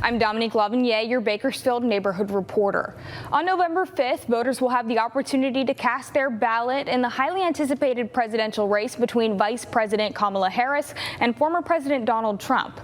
I'm Dominique Lavigny, your Bakersfield neighborhood reporter. On November 5th, voters will have the opportunity to cast their ballot in the highly anticipated presidential race between Vice President Kamala Harris and former President Donald Trump.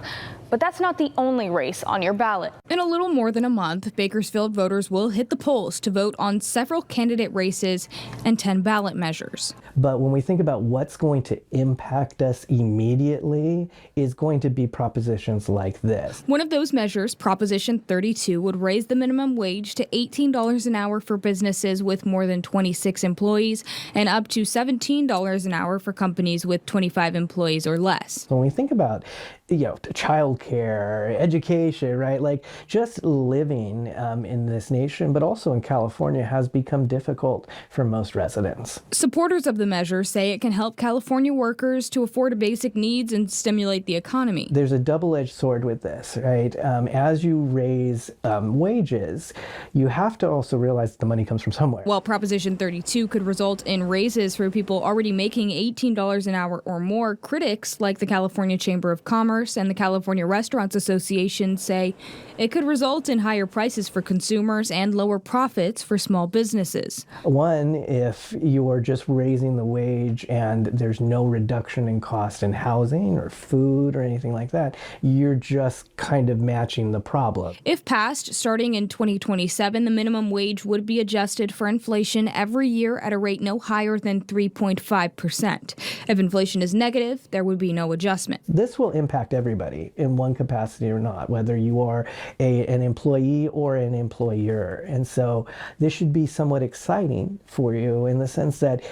But that's not the only race on your ballot. In a little more than a month, Bakersfield voters will hit the polls to vote on several candidate races and 10 ballot measures. But when we think about what's going to impact us immediately is going to be propositions like this. One of those measures, Proposition 32, would raise the minimum wage to $18 an hour for businesses with more than 26 employees and up to $17 an hour for companies with 25 employees or less. When we think about childcare, education, right? Like just living in this nation, but also in California, has become difficult for most residents. Supporters of the measure say it can help California workers to afford basic needs and stimulate the economy. There's a double-edged sword with this, right? As you raise wages, you have to also realize that the money comes from somewhere. While Proposition 32 could result in raises for people already making $18 an hour or more, critics like the California Chamber of Commerce and the California Restaurants Association say it could result in higher prices for consumers and lower profits for small businesses. One, if you are just raising the wage and there's no reduction in cost in housing or food or anything like that, you're just kind of matching the problem. If passed, starting in 2027, the minimum wage would be adjusted for inflation every year at a rate no higher than 3.5%. If inflation is negative, there would be no adjustment. This will impact everybody in one capacity or not, whether you are an employee or an employer. And so this should be somewhat exciting for you in the sense that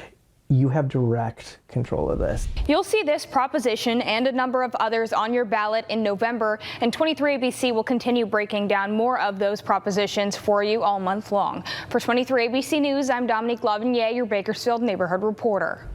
you have direct control of this. You'll see this proposition and a number of others on your ballot in November, and 23 ABC will continue breaking down more of those propositions for you all month long. For 23 ABC News, I'm Dominique Lavigny, your Bakersfield neighborhood reporter.